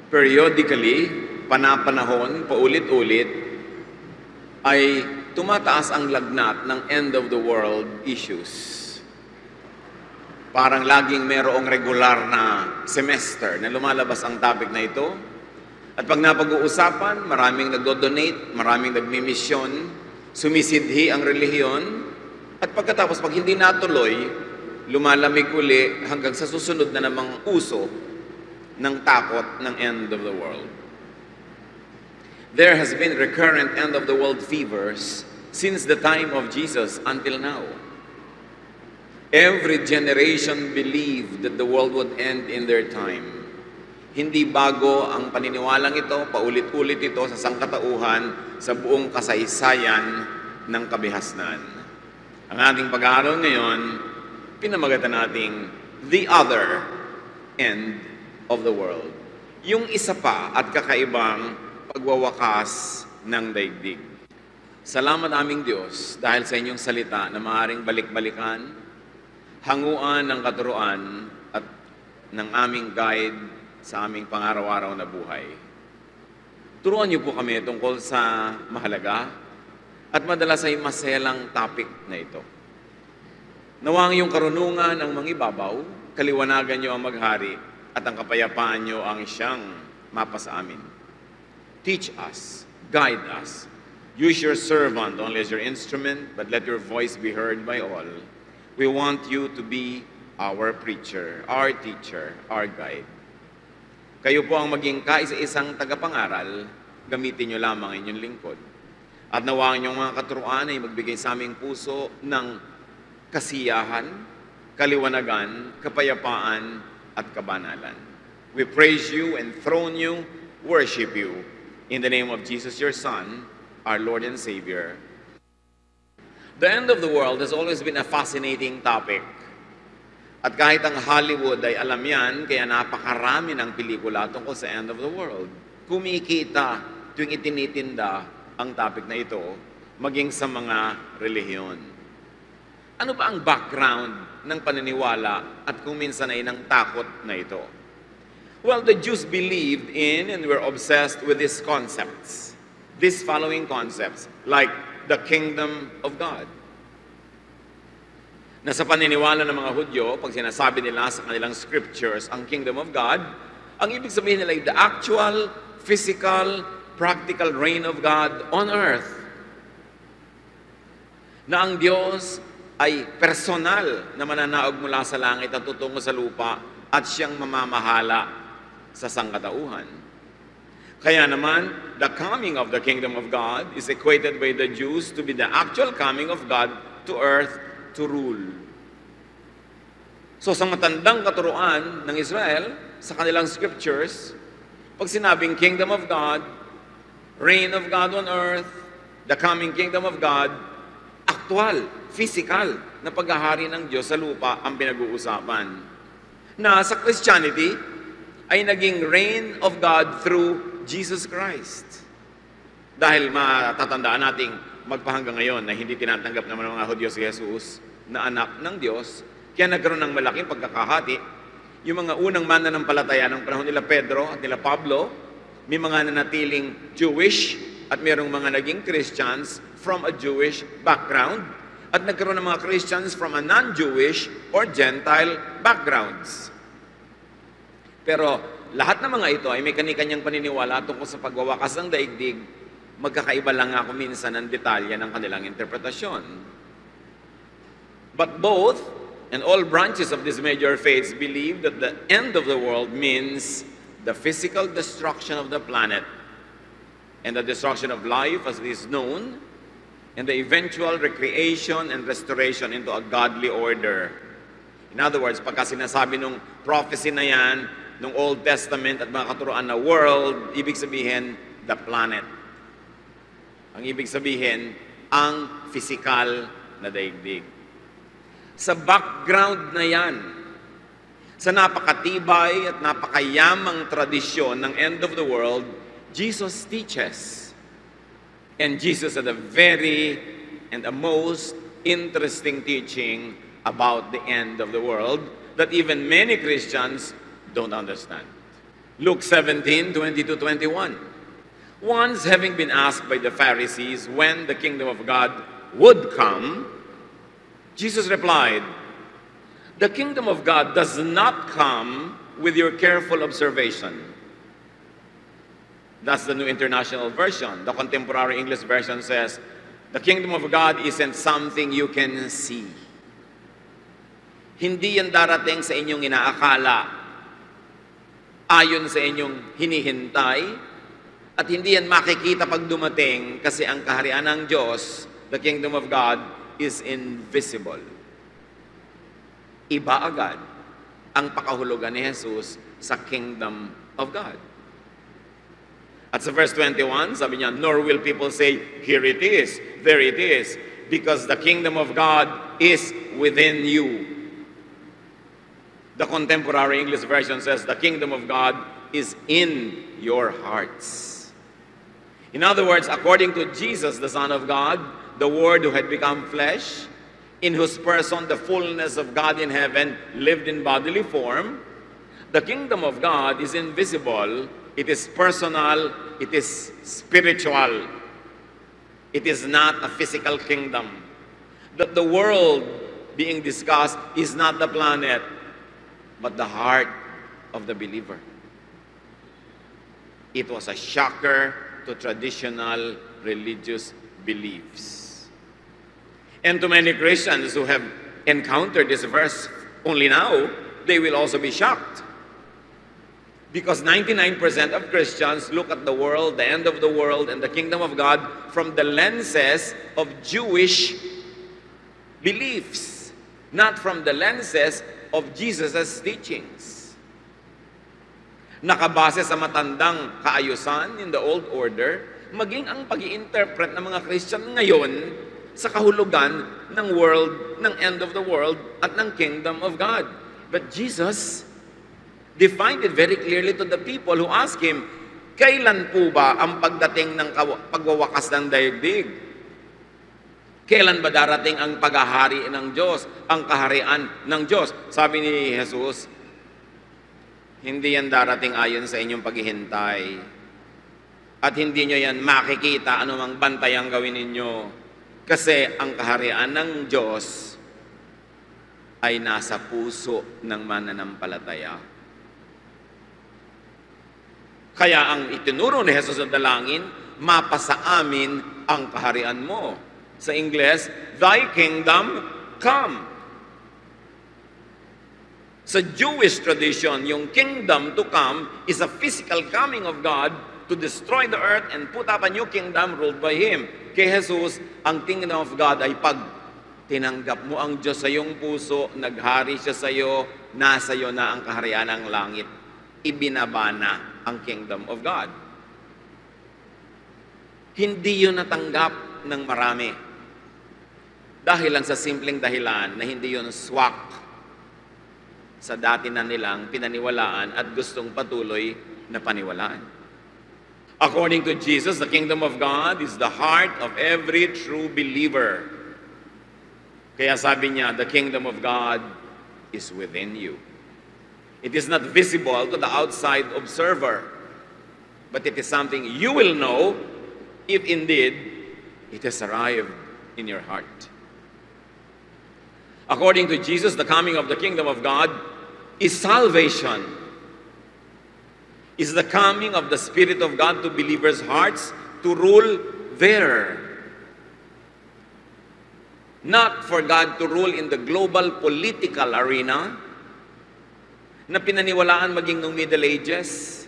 periodically, panapanahon, paulit-ulit, ay tumataas ang lagnat ng end of the world issues. Parang laging merong regular na semester na lumalabas ang topic na ito. At pag napag-uusapan, maraming nagdo-donate, maraming nagmimisyon, sumisidhi ang relihiyon. At pagkatapos, pag hindi natuloy, lumalamig uli hanggang sa susunod na namang uso ng takot ng end of the world. There has been recurrent end of the world fevers since the time of Jesus until now. Every generation believed that the world would end in their time. Hindi bago ang paniniwalang ito, paulit-ulit ito sa sangkatauhan sa buong kasaysayan ng kabihasnan. Ang ating pag-aaral ngayon, pinamagatan nating The Other End of the World. Yung isa pa at kakaibang pagwawakas ng daigdig. Salamat aming Diyos dahil sa inyong salita na maaaring balik-balikan, hanguan ng katuruan at ng aming guide sa aming pang-araw-araw na buhay. Turuan niyo po kami tungkol sa mahalaga at madalas ay maselang topic na ito. Nawang yung karunungan ng mangibabaw, kaliwanagan niyo ang maghari at ang kapayapaan niyo ang siyang mapa sa amin. Teach us, guide us. Use your servant only as your instrument, but let your voice be heard by all. We want you to be our preacher, our teacher, our guide. Kayo po ang maging kaisa-isang tagapangaral, gamitin niyo lamang inyong lingkod. At nawa ang inyong mga katuruan ay magbigay sa aming puso ng kasiyahan, kaliwanagan, kapayapaan, at kabanalan. We praise you, enthrone you, worship you. In the name of Jesus, your Son, our Lord and Savior. The end of the world has always been a fascinating topic. At kahit ang Hollywood ay alam yan, kaya napakarami ng pelikula tungkol sa end of the world. Kumikita tuwing itinitinda ang topic na ito, maging sa mga relihiyon. Ano ba ang background ng paniniwala at kung minsan ay ng takot na ito? Well, the Jews believed in and were obsessed with these concepts. These following concepts, like the kingdom of God. Na sa paniniwala ng mga Hudyo, pag sinasabi nila sa kanilang scriptures, ang kingdom of God, ang ibig sabihin nila ay the actual, physical, practical reign of God on earth. Na ang Diyos ay personal na mananaog mula sa langit at tutungo sa lupa at siyang mamamahala sa sangkatauhan. Kaya naman, the coming of the kingdom of God is equated by the Jews to be the actual coming of God to earth to rule. So sa matandang katuruan ng Israel, sa kanilang scriptures, pag sinabing kingdom of God, reign of God on earth, the coming kingdom of God, actual, physical na paghahari ng Diyos sa lupa ang pinag-uusapan. Na sa Christianity, ay naging reign of God through Jesus Christ. Dahil matatandaan nating magpahanggang ngayon na hindi tinatanggap naman ng mga Hudyo si Jesus na anak ng Diyos, kaya nagkaroon ng malaking pagkakahati. Yung mga unang mananampalataya ng panahon nila Pedro at nila Pablo, may mga nanatiling Jewish at mayroong mga naging Christians from a Jewish background at nagkaroon ng mga Christians from a non-Jewish or Gentile backgrounds. Pero lahat ng mga ito ay may kani-kanyang paniniwala tungkol sa pagwawakas ng daigdig, magkakaiba lang ako minsan ng detalye ng kanilang interpretasyon. But both and all branches of these major faiths believe that the end of the world means the physical destruction of the planet and the destruction of life as it is known, and the eventual recreation and restoration into a godly order. In other words, pagka sinasabi nung prophecy na yan, nung Old Testament at mga katuruan na world, ibig sabihin, the planet. Ang ibig sabihin, ang physical na daigdig. Sa background na yan, sa napakatibay at napakayamang tradisyon ng end of the world, Jesus teaches. And Jesus had a very and a most interesting teaching about the end of the world that even many Christians don't understand. Luke 17:20-21. Once having been asked by the Pharisees when the kingdom of God would come, Jesus replied, "The kingdom of God does not come with your careful observation." That's the New International Version. The Contemporary English Version says, "The kingdom of God isn't something you can see." Hindi yan darating sa inyong inaakala, ayon sa inyong hinihintay, at hindi yan makikita pag dumating kasi ang kaharian ng Diyos, the kingdom of God, is invisible. Iba agad ang pakahulugan ni Jesus sa kingdom of God. At sa verse 21, sabi niya, "Nor will people say, 'Here it is, there it is,' because the kingdom of God is within you." The Contemporary English Version says, "The kingdom of God is in your hearts." In other words, according to Jesus, the Son of God, the Word who had become flesh, in whose person the fullness of God in heaven lived in bodily form, the kingdom of God is invisible, it is personal, it is spiritual. It is not a physical kingdom. The world being discussed is not the planet, but the heart of the believer. It was a shocker to traditional religious beliefs. And to many Christians who have encountered this verse only now, they will also be shocked. Because 99% of Christians look at the world, the end of the world, and the kingdom of God from the lenses of Jewish beliefs, not from the lenses of Jesus' teachings. Nakabase sa matandang kaayusan in the old order, maging ang pag-i-interpret ng mga Christian ngayon sa kahulugan ng world, ng end of the world, at ng kingdom of God. But Jesus defined it very clearly to the people who asked Him, "Kailan po ba ang pagdating ng pagwawakas ng daigdig? Kailan ba darating ang paghahari ng Diyos, ang kaharian ng Diyos?" Sabi ni Jesus, hindi yan darating ayon sa inyong paghihintay. At hindi nyo yan makikita anumang bantay ang gawin ninyo. Kasi ang kaharian ng Diyos ay nasa puso ng mananampalataya. Kaya ang itinuro ni Jesus sa dalangin, "Mapasa amin ang kaharian mo." Sa Ingles, "Thy kingdom come." Sa Jewish tradition, yung kingdom to come is a physical coming of God to destroy the earth and put up a new kingdom ruled by Him. Kay Jesus, ang kingdom of God ay pag tinanggap mo ang Diyos sa iyong puso, naghari siya sa iyo, nasa iyo na ang kaharian ng langit. Ibinaba na ang kingdom of God. Hindi yun natanggap ng marami. Dahil lang sa simpleng dahilan na hindi yun swak sa dati na nilang pinaniwalaan at gustong patuloy na paniwalaan. According to Jesus, the kingdom of God is the heart of every true believer. Kaya sabi niya, the kingdom of God is within you. It is not visible to the outside observer, but it is something you will know if indeed it has arrived in your heart. According to Jesus, the coming of the kingdom of God is salvation. Is the coming of the Spirit of God to believers' hearts to rule there. Not for God to rule in the global political arena na pinaniwalaan maging nung Middle Ages.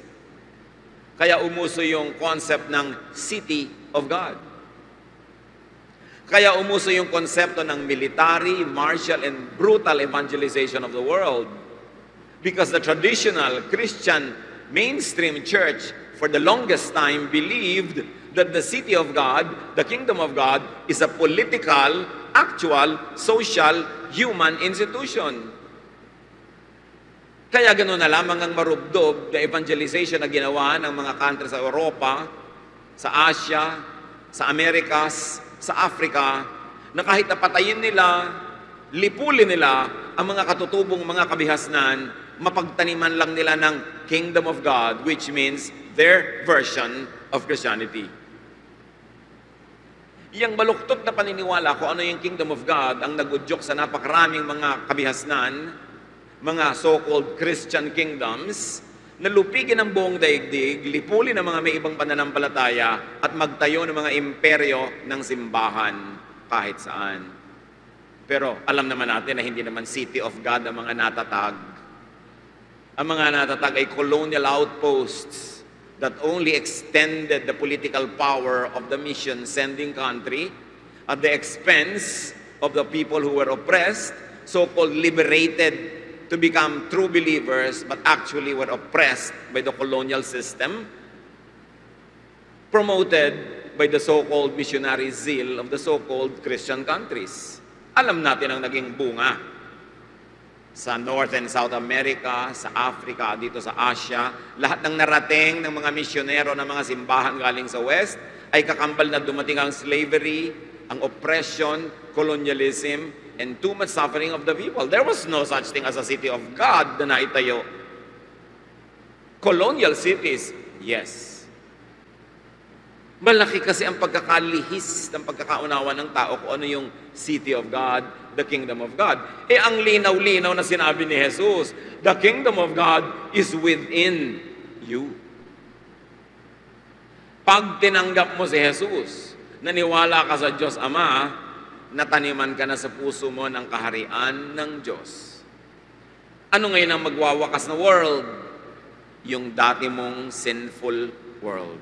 Kaya umuso yung concept ng city of God. Kaya umuso yung konsepto ng military, martial, and brutal evangelization of the world. Because the traditional Christian mainstream church for the longest time believed that the city of God, the kingdom of God, is a political, actual, social, human institution. Kaya gano'n na lamang ang marubdob na evangelization na ginawa ng mga country sa Europa, sa Asia, sa Amerikas, sa Africa, na kahit napatayin nila, lipulin nila ang mga katutubong mga kabihasnan, mapagtaniman lang nila ng Kingdom of God, which means their version of Christianity. Yang baluktot na paniniwala kung ano yung Kingdom of God ang nagudyok sa napakaraming mga kabihasnan, mga so-called Christian kingdoms, na lupigin ang buong daigdig, lipulin ang mga may ibang pananampalataya, at magtayo ng mga imperyo ng simbahan kahit saan. Pero alam naman natin na hindi naman city of God ang mga natatag. Ang mga natatag ay colonial outposts that only extended the political power of the mission-sending country at the expense of the people who were oppressed, so-called liberated to become true believers, but actually were oppressed by the colonial system, promoted by the so-called missionary zeal of the so-called Christian countries. Alam natin ang naging bunga sa North and South America, sa Africa, dito sa Asia. Lahat ng narating ng mga misyonero ng mga simbahan galing sa West ay kakambal na dumating ang slavery, ang oppression, colonialism, and too much suffering of the people. There was no such thing as a city of God na naitayo. Colonial cities, yes. Malaki kasi ang pagkakalihis ng pagkakaunawa ng tao kung ano yung city of God, the kingdom of God. Ang linaw-linaw na sinabi ni Jesus, the kingdom of God is within you. Pag tinanggap mo si Jesus, naniwala ka sa Diyos Ama, nataniman ka na sa puso mo ng kaharian ng Diyos. Ano ngayon ang magwawakas na world? Yung dati mong sinful world.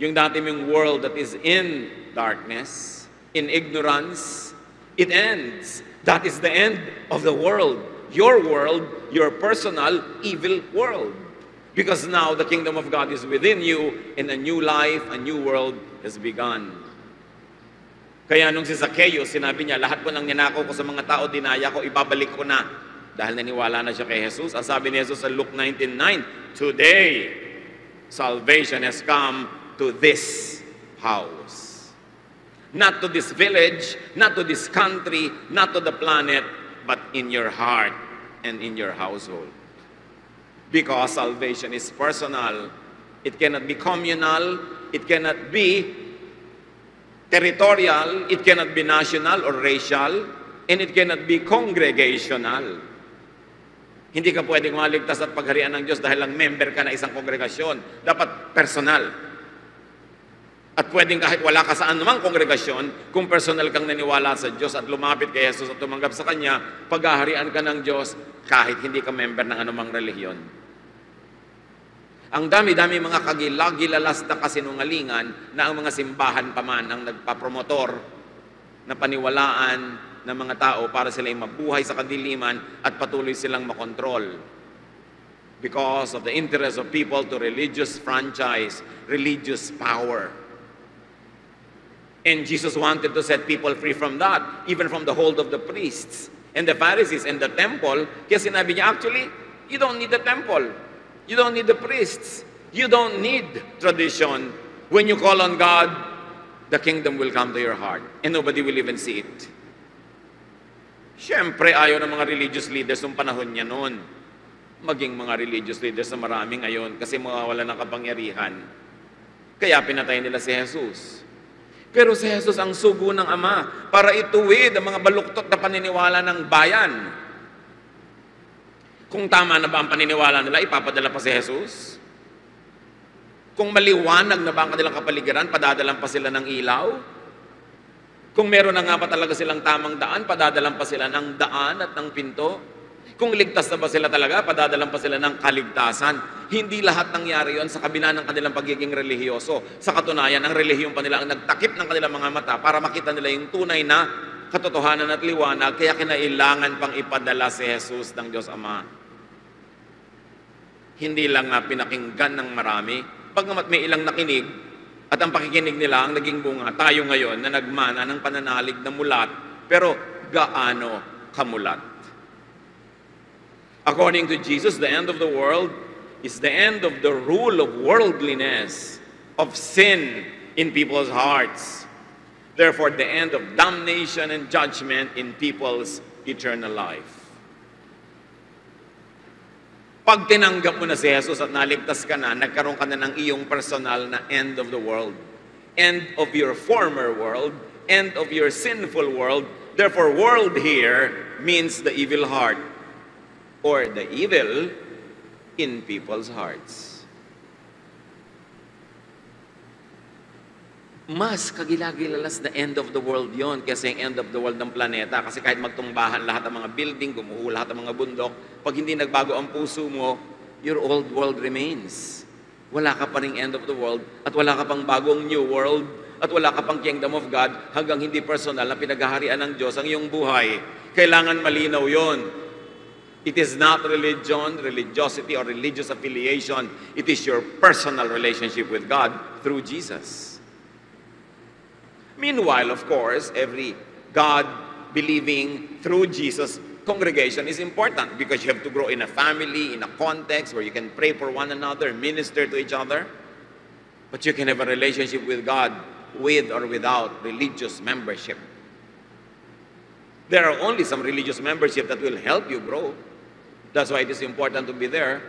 Yung dati mong world that is in darkness, in ignorance, it ends. That is the end of the world. Your world, your personal evil world. Because now the kingdom of God is within you and a new life, a new world has begun. Kaya nung si Zacchaeus, sinabi niya, lahat po ng ninakaw ko sa mga tao, dinaya ko, ibabalik ko na. Dahil naniwala na siya kay Jesus. Ang sabi ni Jesus sa Luke 19:9, today, salvation has come to this house. Not to this village, not to this country, not to the planet, but in your heart and in your household. Because salvation is personal. It cannot be communal. It cannot be territorial, it cannot be national or racial, and it cannot be congregational. Hindi ka pwedeng maligtas at pagharian ng Diyos dahil lang member ka na isang kongregasyon. Dapat personal. At pwedeng kahit wala ka saan namang kongregasyon, kung personal kang naniwala sa Diyos at lumapit kay Jesus at tumanggap sa Kanya, paghaharian ka ng Diyos kahit hindi ka member ng anumang relihiyon. Ang dami-dami mga kagilagilalas na kasinungalingan na ang mga simbahan pa man ang nagpapromotor na paniwalaan ng mga tao para sila ay mabuhay sa kadiliman at patuloy silang makontrol. Because of the interest of people to religious franchise, religious power. And Jesus wanted to set people free from that, even from the hold of the priests and the Pharisees and the temple. Kaya sinabi niya, actually, you don't need the temple. You don't need the priests. You don't need tradition. When you call on God, the kingdom will come to your heart and nobody will even see it. Siyempre, ayaw ng mga religious leaders ng panahon niya noon. Maging mga religious leaders na marami ngayon kasi mawawala ng kapangyarihan. Kaya pinatay nila si Jesus. Pero si Jesus ang sugo ng Ama para ituwid ang mga baluktot na paniniwala ng bayan. Kung tama na ba ang paniniwala nila, ipapadala pa si Jesus? Kung maliwanag na ba ang kanilang kapaligiran, padadalan pa sila ng ilaw? Kung meron na nga pa talaga silang tamang daan, padadalan pa sila ng daan at ng pinto? Kung ligtas na ba sila talaga, padadalan pa sila ng kaligtasan? Hindi lahat nangyari yon sa kabila ng kanilang pagiging relihiyoso. Sa katunayan, ang relihiyong pa nila ang nagtakip ng kanilang mga mata para makita nila yung tunay na katotohanan at liwanag, kaya kinailangan pang ipadala si Jesus ng Diyos Ama. Hindi lang nga pinakinggan ng marami, pagkamat may ilang nakinig, at ang pakikinig nila ang naging bunga. Tayo ngayon na nagmana ng pananalig na mulat, pero gaano kamulat? According to Jesus, the end of the world is the end of the rule of worldliness, of sin in people's hearts. Therefore, the end of damnation and judgment in people's eternal life. Pag tinanggap mo na si Jesus at naligtas ka na, nagkaroon ka na ng iyong personal na end of the world. End of your former world, end of your sinful world. Therefore, world here means the evil heart or the evil in people's hearts. Mas kagilagilalas na end of the world yon kasi yung end of the world ng planeta. Kasi kahit magtumbahan lahat ng mga building, gumuho lahat ng mga bundok, pag hindi nagbago ang puso mo, your old world remains. Wala ka pa ring end of the world at wala ka pang bagong new world at wala ka pang kingdom of God hanggang hindi personal na pinaghaharian ng Diyos ang iyong buhay. Kailangan malinaw yon. It is not religion, religiosity, or religious affiliation. It is your personal relationship with God through Jesus. Meanwhile, of course, every God-believing through Jesus congregation is important because you have to grow in a family, in a context where you can pray for one another, minister to each other. But you can have a relationship with God with or without religious membership. There are only some religious membership that will help you grow. That's why it is important to be there.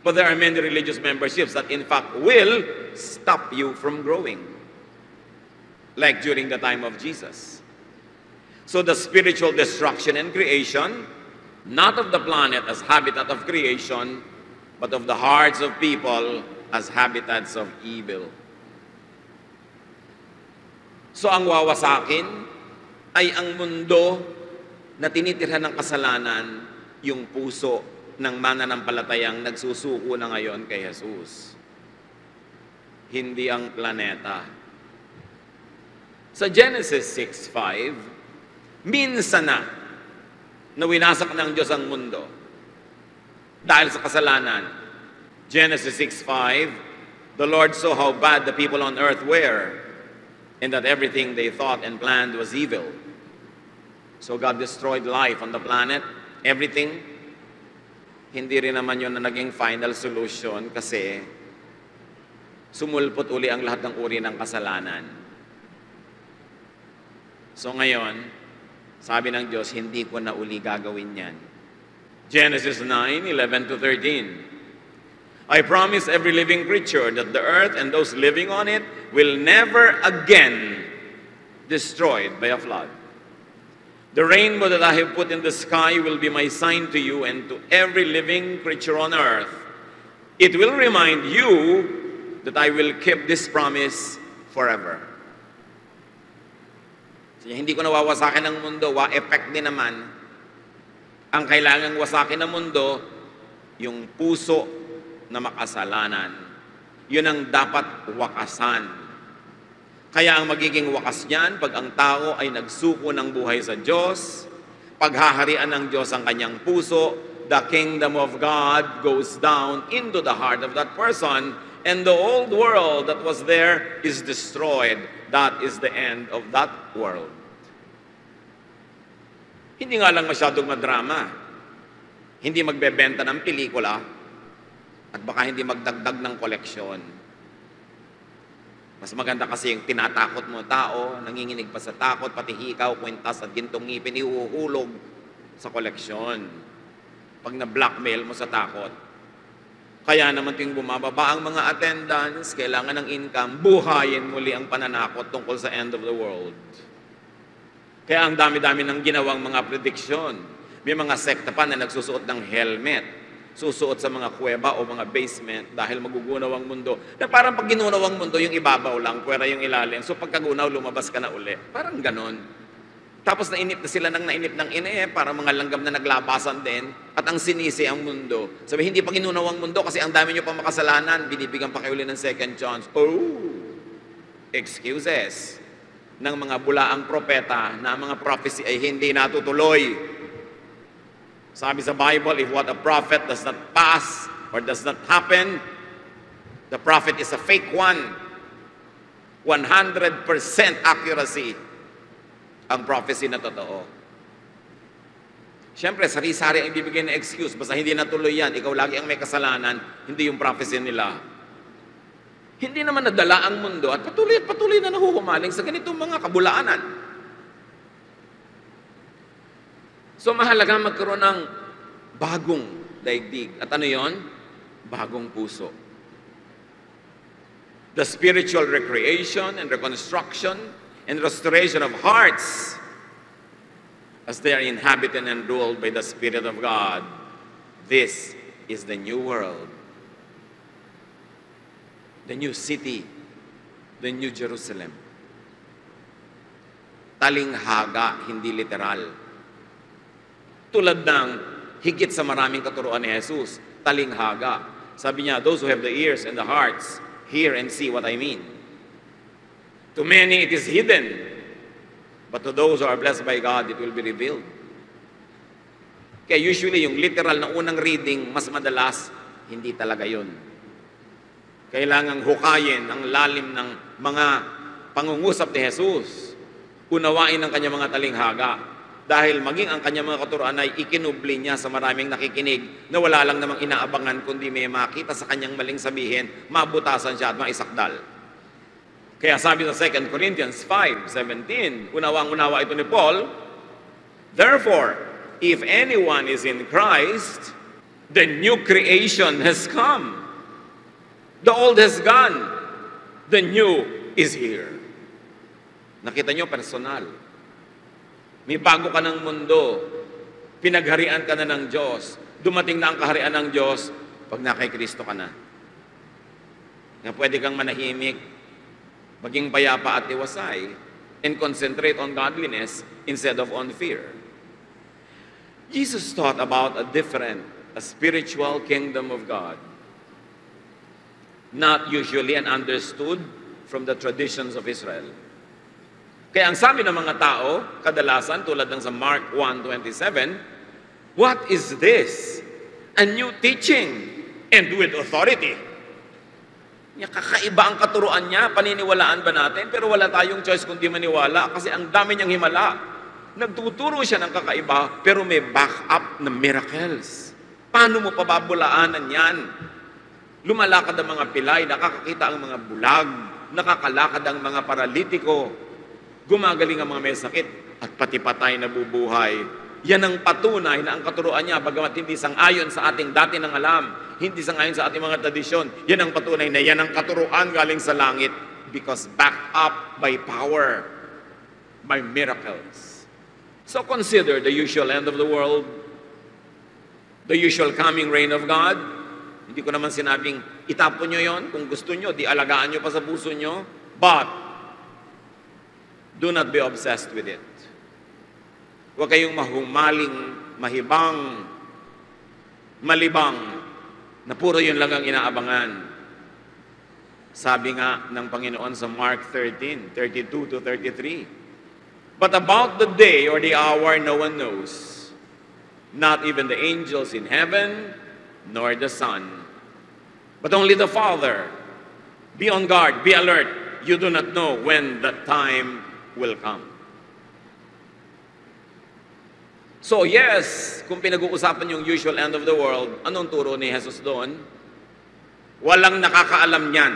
But there are many religious memberships that in fact will stop you from growing. Like during the time of Jesus. So the spiritual destruction and creation, not of the planet as habitat of creation, but of the hearts of people as habitats of evil. So ang wawasakin ay ang mundo na tinitirhan ng kasalanan, yung puso ng mananampalatayang nagsusuko na ngayon kay Jesus. Hindi ang planeta. Sa Genesis 6:5, minsan na winasak ng Diyos ang mundo dahil sa kasalanan. Genesis 6:5, the Lord saw how bad the people on earth were and that everything they thought and planned was evil. So God destroyed life on the planet, everything. Hindi rin naman yun na naging final solution kasi sumulpot uli ang lahat ng uri ng kasalanan. So ngayon, sabi ng Diyos, hindi ko na uli gagawin yan. Genesis 9:11-13. I promise every living creature that the earth and those living on it will never again destroyed by a flood. The rainbow that I have put in the sky will be my sign to you and to every living creature on earth. It will remind you that I will keep this promise forever. So, hindi ko nawawasakin ang mundo, wa-effect din naman. Ang kailangang wasakin ng mundo, yung puso na makasalanan. Yun ang dapat wakasan. Kaya ang magiging wakas niyan, pag ang tao ay nagsuko ng buhay sa Diyos, paghaharian ng Diyos ang kanyang puso, the kingdom of God goes down into the heart of that person, and the old world that was there is destroyed. That is the end of that world. Hindi nga lang masyadong madrama. Hindi magbebenta ng pelikula at baka hindi magdagdag ng koleksyon. Mas maganda kasi yung tinatakot mo tao, nanginginig pa sa takot, pati hikaw, kwintas at gintong ngipin, ihuhulog sa koleksyon. Pag na-blackmail mo sa takot. Kaya naman tuwing bumababa ang mga attendance, kailangan ng income, buhayin muli ang pananakot tungkol sa end of the world. Kaya ang dami-dami ng ginawang mga prediksyon. May mga sekta pa na nagsusuot ng helmet, susuot sa mga kuweba o mga basement dahil magugunaw ang mundo. Na parang pag ginunaw ang mundo, yung ibabaw lang, puwera yung ilalim. So pagkagunaw, lumabas ka na uli. Parang ganon. Tapos nainip na sila ng nainip ng para mga langgam na naglabasan din at ang sinisi ang mundo. Sabi, hindi pa ginunaw ang mundo kasi ang dami nyo pa makasalanan, binibigyan pa kayo ulit ng second chance. Oh! Excuses ng mga bulaang propeta na ang mga prophecy ay hindi natutuloy. Sabi sa Bible, if what a prophet does not pass or does not happen, the prophet is a fake one. 100% accuracy ang prophecy na totoo. Siyempre, sari-sari ang ibibigay na excuse. Basta hindi natuloy yan, ikaw lagi ang may kasalanan, hindi yung prophecy nila. Hindi naman nadala ang mundo at patuloy na nahuhumaling sa ganitong mga kabulaanan. So mahalaga magkaroon ng bagong daigdig. At ano yon? Bagong puso. The spiritual recreation and reconstruction and restoration of hearts as they are inhabited and ruled by the Spirit of God. This is the new world. The new city. The new Jerusalem. Talinghaga, hindi literal. Tulad ng higit sa maraming katuruan ni Jesus, talinghaga. Sabi niya, those who have the ears and the hearts, hear and see what I mean. To many it is hidden, but to those who are blessed by God, it will be revealed. Kaya usually yung literal na unang reading, mas madalas, hindi talaga yun. Kailangang hukayin ang lalim ng mga pangungusap ni Jesus. Unawain ang kanyang mga talinghaga. Dahil maging ang kanyang mga katuruan ay ikinubli niya sa maraming nakikinig na wala lang namang inaabangan kundi may makita sa kanyang maling sabihin, mabutasan siya at maisakdal. Kaya sabi sa 2 Corinthians 5:17, unawang-unawa ito ni Paul, therefore, if anyone is in Christ, the new creation has come. The old has gone. The new is here. Nakita nyo, personal. May bago ka ng mundo. Pinagharian ka na ng Diyos. Dumating na ang kaharian ng Diyos pag na kay Kristo ka na. Na pwede kang manahimik, maging payapa at iwasay, and concentrate on godliness instead of on fear. Jesus taught about a different, a spiritual kingdom of God. Not usually and understood from the traditions of Israel. Kaya ang sabi ng mga tao, kadalasan, tulad ng sa Mark 1:27, what is this? A new teaching and with authority. Kakaiba ang katuruan niya, paniniwalaan ba natin? Pero wala tayong choice kundi maniwala kasi ang dami niyang himala. Nagtuturo siya ng kakaiba, pero may backup na miracles. Paano mo pababulaanan yan? Lumalakad ang mga pilay, nakakakita ang mga bulag, nakakalakad ang mga paralitiko, gumagaling ang mga may sakit, at pati patay nabubuhay. Yan ang patunay na ang katuruan niya, bagamat hindi sang-ayon sa ating dati ng alam, hindi sang-ayon sa ating mga tradisyon, yan ang patunay na yan ang katuruan galing sa langit because backed up by power, by miracles. So consider the usual end of the world, the usual coming reign of God. Hindi ko naman sinabing itapon nyo yon. Kung gusto nyo, di alagaan nyo pa sa puso nyo. But, do not be obsessed with it. Huwag kayong mahumaling, mahibang, malibang, na puro yun lang ang inaabangan. Sabi nga ng Panginoon sa Mark 13:32-33, but about the day or the hour no one knows, not even the angels in heaven, nor the Son, but only the Father. Be on guard, be alert. You do not know when the time will come. So yes, kung pinag-uusapan yung usual end of the world, anong turo ni Jesus doon? Walang nakakaalam niyan.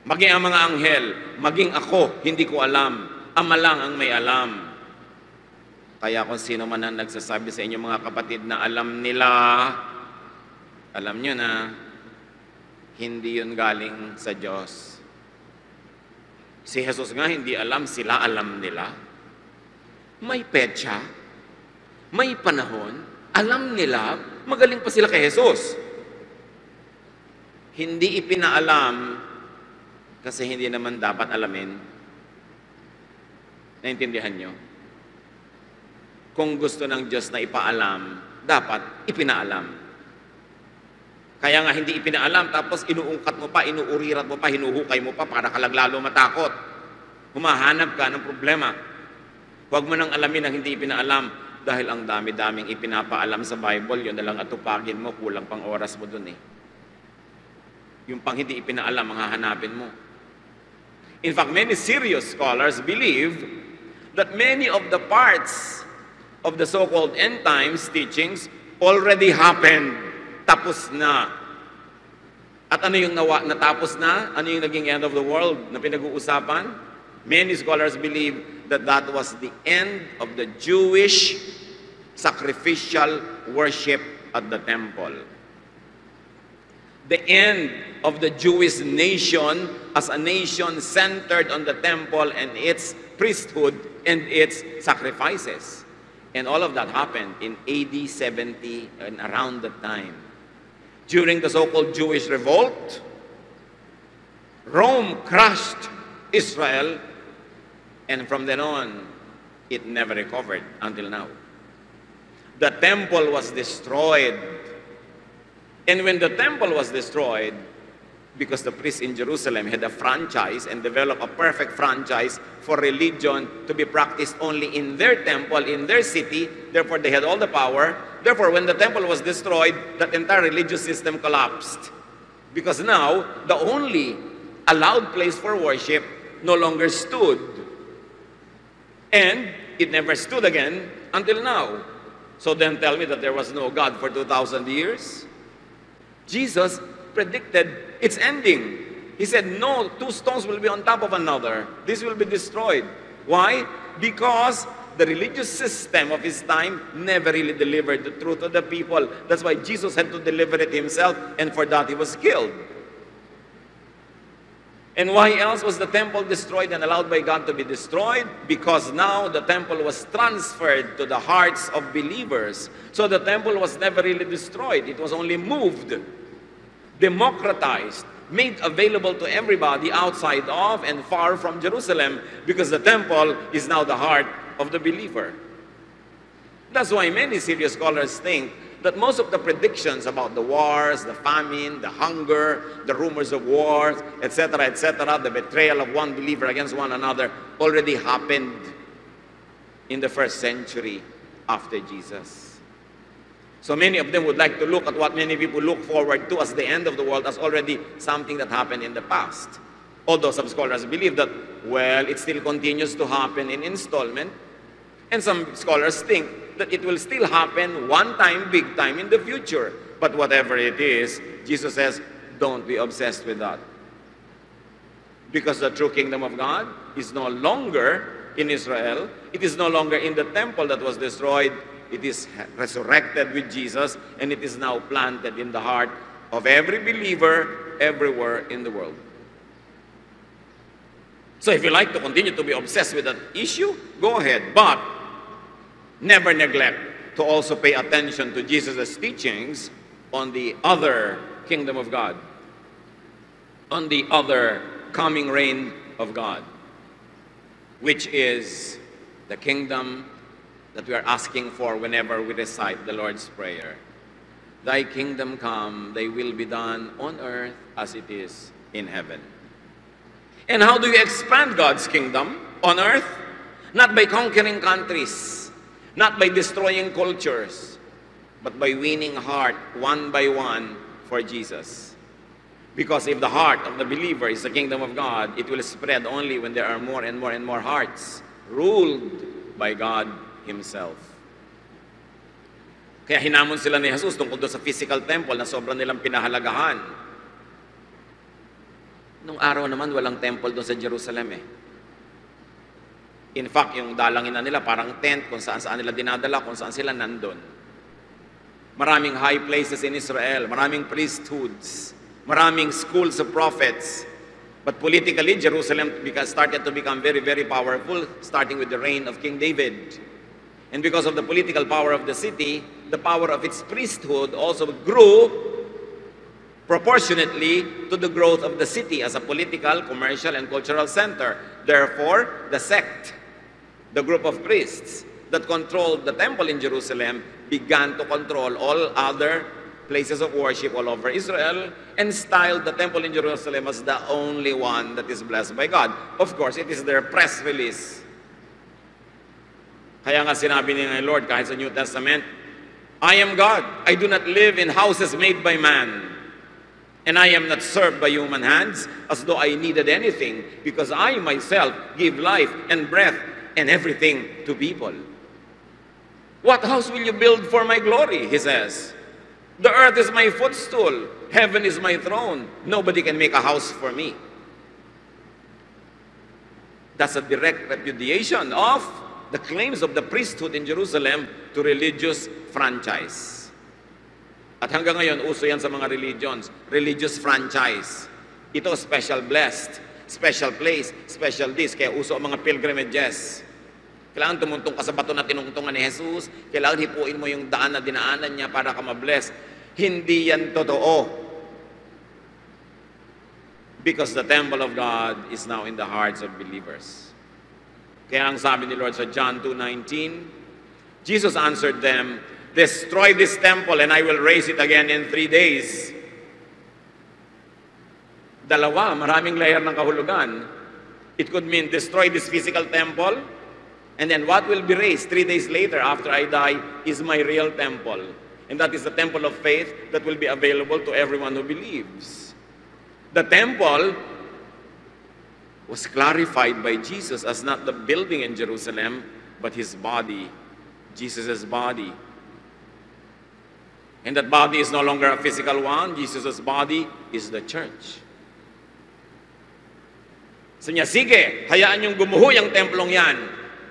Maging ang mga anghel, maging ako, hindi ko alam. Ama lang ang may alam. Kaya kung sino man ang nagsasabi sa inyo mga kapatid na alam nila, alam nyo na, hindi yun galing sa Diyos. Si Jesus nga hindi alam, sila alam nila. May petsa, may panahon, alam nila, magaling pa sila kay Jesus. Hindi ipinaalam kasi hindi naman dapat alamin. Naintindihan nyo? Kung gusto ng Diyos na ipaalam, dapat ipinaalam. Kaya nga hindi ipinaalam, tapos inuungkat mo pa, inuurirat mo pa, hinuhukay mo pa para ka lang lalo matakot. Humahanap ka ng problema. Huwag mo nang alamin ang hindi ipinaalam dahil ang dami-daming ipinapaalam sa Bible, yun na lang atupagin mo, kulang pang oras mo dun eh. Yung pang hindi ipinaalam, ang hahanapin mo. In fact, many serious scholars believe that many of the parts of the so-called end times teachings already happened. Tapos na. At ano yung natapos na? Ano yung naging end of the world na pinag-uusapan? Many scholars believe that that was the end of the Jewish sacrificial worship at the temple. The end of the Jewish nation as a nation centered on the temple and its priesthood and its sacrifices. And all of that happened in AD 70 and around that time. During the so-called Jewish revolt, Rome crushed Israel, and from then on, it never recovered until now. The temple was destroyed. And when the temple was destroyed, because the priests in Jerusalem had a franchise and developed a perfect franchise for religion to be practiced only in their temple, in their city, therefore they had all the power. Therefore, when the temple was destroyed, that entire religious system collapsed. Because now, the only allowed place for worship no longer stood. And it never stood again until now. So then tell me that there was no God for 2,000 years? Jesus predicted its ending. He said, no, two stones will be on top of another. This will be destroyed. Why? Because the religious system of his time never really delivered the truth to the people. That's why Jesus had to deliver it himself, and for that he was killed. And why else was the temple destroyed and allowed by God to be destroyed? Because now the temple was transferred to the hearts of believers. So the temple was never really destroyed. It was only moved, democratized, made available to everybody outside of and far from Jerusalem, because the temple is now the heart of the believer. That's why many serious scholars think that most of the predictions about the wars, the famine, the hunger, the rumors of wars, etc., the betrayal of one believer against one another already happened in the first century after Jesus. So many of them would like to look at what many people look forward to as the end of the world as already something that happened in the past. Although some scholars believe that, well, it still continues to happen in installment. And some scholars think that it will still happen one time, big time in the future. But whatever it is, Jesus says, don't be obsessed with that. Because the true kingdom of God is no longer in Israel. It is no longer in the temple that was destroyed. It is resurrected with Jesus, and it is now planted in the heart of every believer everywhere in the world. So if you like to continue to be obsessed with that issue, go ahead. But never neglect to also pay attention to Jesus' teachings on the other kingdom of God, on the other coming reign of God, which is the kingdom that we are asking for whenever we recite the Lord's Prayer. Thy kingdom come, thy will be done on earth as it is in heaven. And how do you expand God's kingdom on earth? Not by conquering countries, not by destroying cultures, but by winning heart one by one for Jesus. Because if the heart of the believer is the kingdom of God, it will spread only when there are more and more and more hearts ruled by God Himself. Kaya hinamon sila ni Jesus tungkol doon sa physical temple na sobrang nilang pinahalagahan. Nung araw naman, walang temple doon sa Jerusalem eh. In fact, yung dalangin na nila parang tent kung saan-saan nila dinadala, kung saan sila nandun. Maraming high places in Israel, maraming priesthoods, maraming schools of prophets. But politically, Jerusalem started to become very, very powerful, starting with the reign of King David. And because of the political power of the city, the power of its priesthood also grew proportionately to the growth of the city as a political, commercial, and cultural center. Therefore, the sect, the group of priests that controlled the temple in Jerusalem began to control all other places of worship all over Israel and styled the temple in Jerusalem as the only one that is blessed by God. Of course, it is their press release. Kaya nga sinabi ni Lord kahit sa New Testament, I am God. I do not live in houses made by man. And I am not served by human hands as though I needed anything, because I myself give life and breath and everything to people. What house will you build for my glory? He says. The earth is my footstool. Heaven is my throne. Nobody can make a house for me. That's a direct repudiation of the claims of the priesthood in Jerusalem to religious franchise. At hanggang ngayon, uso yan sa mga religions, religious franchise. Ito, special blessed, special place, special this. Kaya uso ang mga pilgrimages. Kailangan tumuntong ka sa bato na tinungtungan ni Jesus. Kailangan hipuin mo yung daan na dinaanan niya para ka mabless. Hindi yan totoo. Because the temple of God is now in the hearts of believers. Kaya ang sabi ni Lord sa John 2:19, Jesus answered them, "Destroy this temple and I will raise it again in 3 days." Dalawa, maraming layer ng kahulugan. It could mean destroy this physical temple, and then what will be raised 3 days later after I die is my real temple. And that is the temple of faith that will be available to everyone who believes. The temple was clarified by Jesus as not the building in Jerusalem, but his body, Jesus' body. And that body is no longer a physical one. Jesus' body is the church. So niya, sige, hayaan niyong gumuho yung templong yan.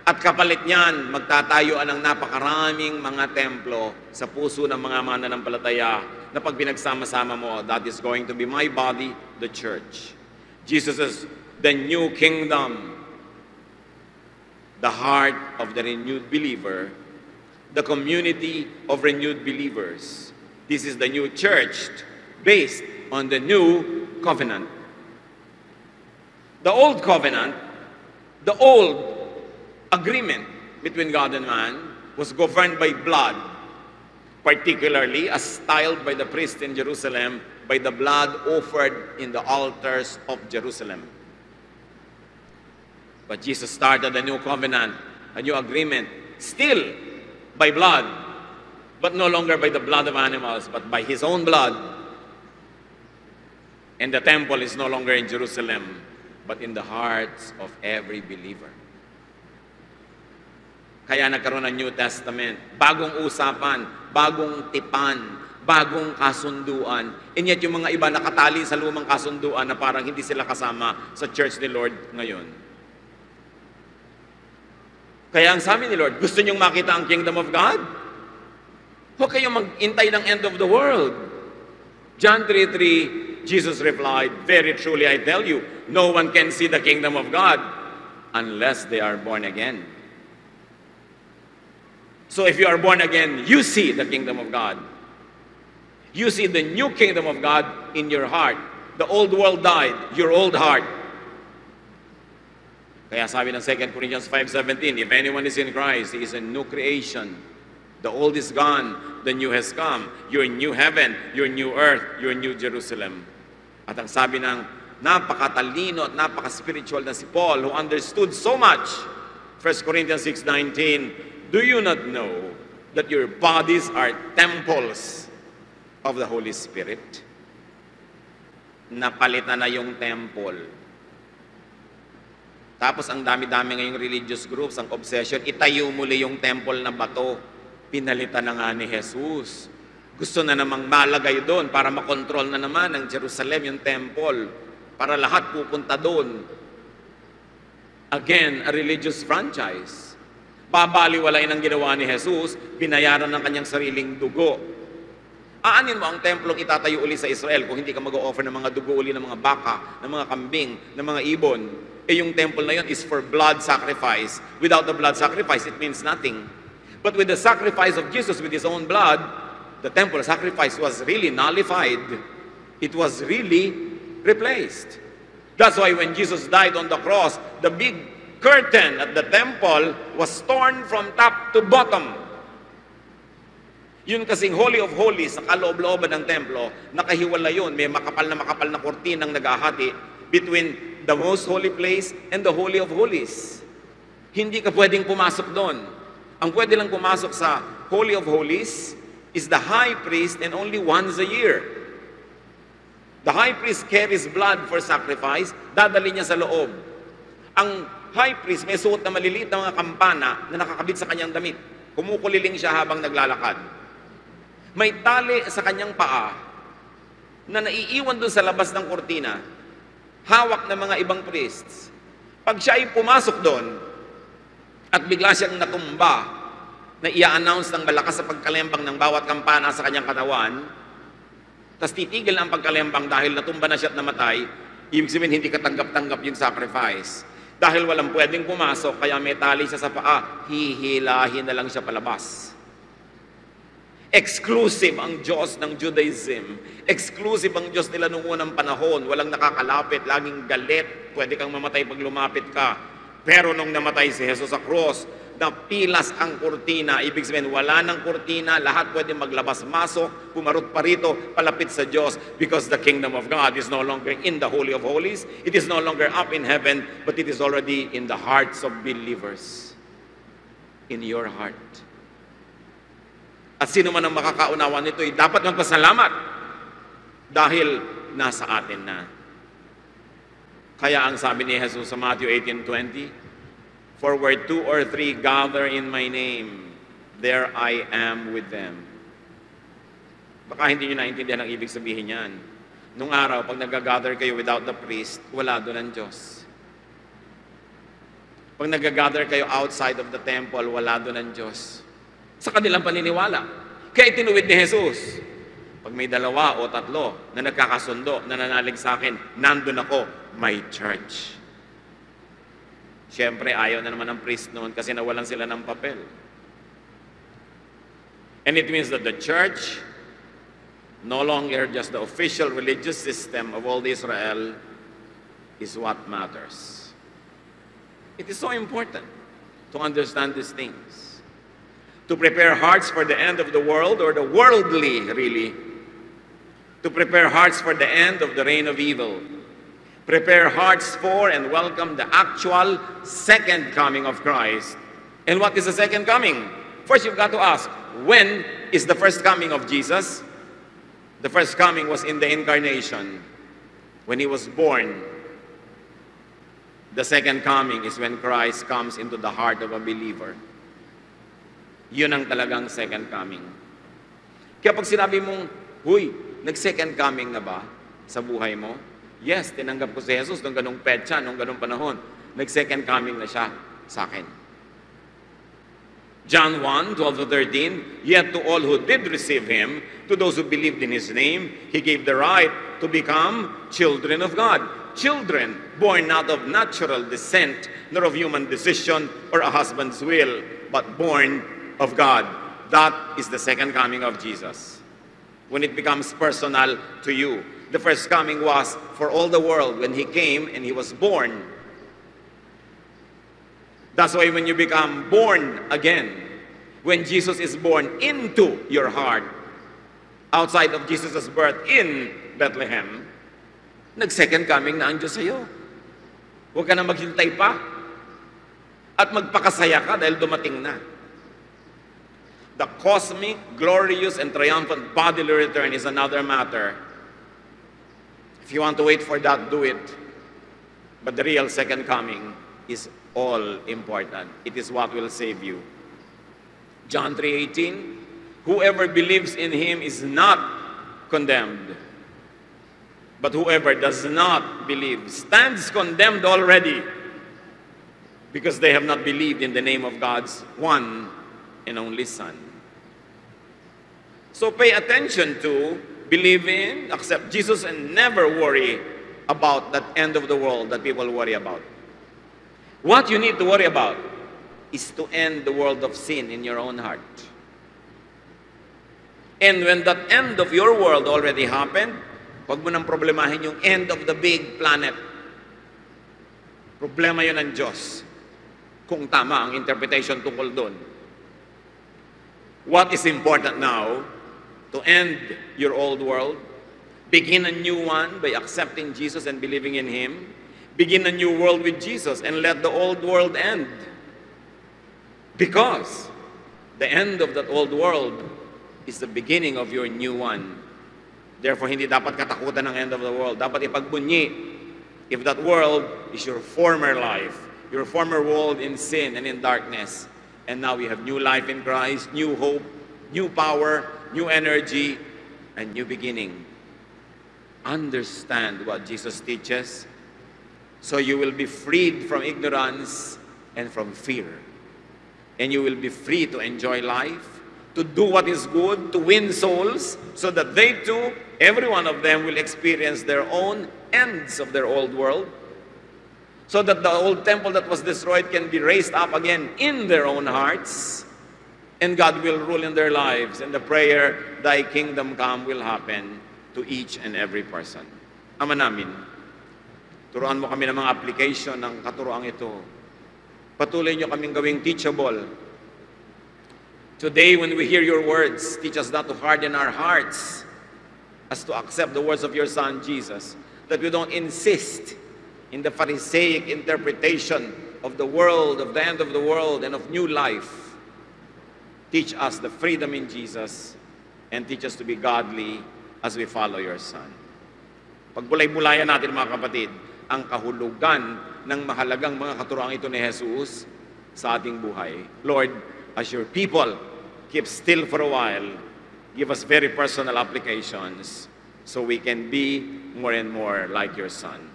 At kapalit niyan, magtatayuan ng napakaraming mga templo sa puso ng mga mananampalataya na pag pinagsama-sama mo, that is going to be my body, the church. Jesus is the new kingdom, the heart of the renewed believer, the community of renewed believers. This is the new church based on the new covenant. The old covenant, the old agreement between God and man was governed by blood, particularly as styled by the priest in Jerusalem by the blood offered in the altars of Jerusalem. But Jesus started a new covenant, a new agreement, still by blood, but no longer by the blood of animals, but by his own blood. And the temple is no longer in Jerusalem, but in the hearts of every believer. Kaya nagkaroon ng New Testament, bagong usapan, bagong tipan, bagong kasunduan. And yet yung mga iba nakatali sa lumang kasunduan na parang hindi sila kasama sa church ni Lord ngayon. Kaya ang sabi ni Lord, gusto niyong makita ang kingdom of God? Huwag kayong mag-intay ng end of the world. John 3:3, Jesus replied, "Very truly I tell you, no one can see the kingdom of God unless they are born again." So if you are born again, you see the kingdom of God. You see the new kingdom of God in your heart. The old world died, your old heart. Kaya sabi ng 2 Corinthians 5:17, if anyone is in Christ, he is a new creation. The old is gone, the new has come. Your new heaven, your new earth, your new Jerusalem. At ang sabi ng napakatalino at napaka-spiritual na si Paul, who understood so much, 1 Corinthians 6:19, do you not know that your bodies are temples of the Holy Spirit? Napalitan na yung temple. Tapos ang dami-dami ngayong religious groups, ang obsession, itayo muli yung temple na bato. Pinalitan na nga ni Jesus. Gusto na namang malagay doon para makontrol na naman ng Jerusalem yung temple. Para lahat pupunta doon. Again, a religious franchise. Babaliwalain ang ginawa ni Jesus, binayaran ng kanyang sariling dugo. Aanin mo ang templong itatayo uli sa Israel kung hindi ka mag-o-offer ng mga dugo uli ng mga baka, ng mga kambing, ng mga ibon. Yung temple na yun is for blood sacrifice. Without the blood sacrifice, it means nothing. But with the sacrifice of Jesus with his own blood, the temple sacrifice was really nullified. It was really replaced. That's why when Jesus died on the cross, the big curtain at the temple was torn from top to bottom. Yun kasing Holy of Holies, sa kaloob-looban ng templo, nakahiwala yun. May makapal na kurtinang nagahati between the most holy place and the Holy of Holies. Hindi ka pwedeng pumasok doon. Ang pwede lang pumasok sa Holy of Holies is the high priest, and only once a year. The high priest carries blood for sacrifice, dadali niya sa loob. Ang high priest may suot na maliliit na mga kampana na nakakabit sa kanyang damit. Kumukuliling siya habang naglalakad. May tali sa kanyang paa na naiiwan doon sa labas ng kurtina, hawak ng mga ibang priests. Pag siya ay pumasok doon, At bigla siyang natumba na i-announce ng malakas sa pagkalembang ng bawat kampana sa kanyang katawan, tapos titigil na ang pagkalembang dahil natumba na siya at namatay, ibig sabihin hindi katanggap-tanggap yung sacrifice. Dahil walang pwedeng pumasok, kaya may tali siya sa paa, hihilahin na lang siya palabas. Exclusive ang Diyos ng Judaism. Exclusive ang Diyos nila noong unang panahon. Walang nakakalapit, laging galit. Pwede kang mamatay pag lumapit ka. Pero nung namatay si Jesus sa cross, napilas ang kurtina. Ibig sabihin, wala ng kurtina. Lahat pwede maglabas-masok, pumarot pa rito, palapit sa Diyos. Because the kingdom of God is no longer in the Holy of Holies. It is no longer up in heaven, but it is already in the hearts of believers. In your heart. At sino man ang makakaunawa nito, dapat magpasalamat dahil nasa atin na. Kaya ang sabi ni Jesus sa Matthew 18:20, "For where 2 or 3 gather in my name, there I am with them." Baka hindi nyo naintindihan ang ibig sabihin yan. Nung araw, pag nag-gather kayo without the priest, wala doon ang Diyos. Pag nag-gather kayo outside of the temple, wala doon ang Diyos. Sa kanilang paniniwala. Kaya itinuwid ni Jesus, pag may 2 o 3 na nagkakasundo, na nanalig sa akin, nandun ako, my church. Siyempre, ayaw na naman ng priest noon kasi nawalan sila ng papel. And it means that the church, no longer just the official religious system of all Israel, is what matters. It is so important to understand these things. To prepare hearts for the end of the world, or the worldly, really. To prepare hearts for the end of the reign of evil. Prepare hearts for and welcome the actual second coming of Christ. And what is the second coming? First, you've got to ask, when is the first coming of Jesus? The first coming was in the incarnation, when He was born. The second coming is when Christ comes into the heart of a believer. Yun ang talagang second coming. Kaya pag sinabi mong, huy, nag-second coming na ba sa buhay mo? Yes, tinanggap ko si Jesus nung ganong petsa, nung ganong panahon. Nag-second coming na siya sa akin. John 1:12-13, "Yet to all who did receive Him, to those who believed in His name, He gave the right to become children of God." Children born not of natural descent, nor of human decision or a husband's will, but born of God. That is the second coming of Jesus. When it becomes personal to you. The first coming was for all the world when He came and He was born. That's why when you become born again, when Jesus is born into your heart, outside of Jesus' birth in Bethlehem, nag-second coming na ang Diyos sa'yo. Huwag ka na maghintay pa. At magpakasaya ka dahil dumating na. The cosmic, glorious, and triumphant bodily return is another matter. If you want to wait for that, do it. But the real second coming is all important. It is what will save you. John 3:18, "Whoever believes in Him is not condemned. But whoever does not believe stands condemned already, because they have not believed in the name of God's one and only Son." So pay attention to, believe in, accept Jesus, and never worry about that end of the world that people worry about. What you need to worry about is to end the world of sin in your own heart. And when that end of your world already happened, huwag mo nang problemahin yung end of the big planet. Problema yun ng Diyos, kung tama ang interpretation tungkol doon. What is important now? To end your old world, begin a new one by accepting Jesus and believing in Him. Begin a new world with Jesus and let the old world end. Because the end of that old world is the beginning of your new one. Therefore, hindi dapat katakutan ng end of the world. Dapat ipagbunyi if that world is your former life, your former world in sin and in darkness. And now we have new life in Christ, new hope, new power, new energy, and new beginning. Understand what Jesus teaches, so you will be freed from ignorance and from fear. and you will be free to enjoy life, to do what is good, to win souls, so that they too, every one of them, will experience their own ends of their old world, so that the old temple that was destroyed can be raised up again in their own hearts, and God will rule in their lives, and the prayer, Thy kingdom come, will happen to each and every person. Ama namin, turuan mo kami ng mga application ng katuroang ito. Patuloy nyo kaming gawing teachable. Today, when we hear your words, teach us not to harden our hearts as to accept the words of your Son, Jesus, that we don't insist in the Pharisaic interpretation of the world, of the end of the world, and of new life. Teach us the freedom in Jesus, and teach us to be godly as we follow your Son. Pagbulay-bulayan natin, mga kapatid, ang kahulugan ng mahalagang mga katuroang ito ni Jesus sa ating buhay. Lord, as your people, keep still for a while. Give us very personal applications so we can be more and more like your Son.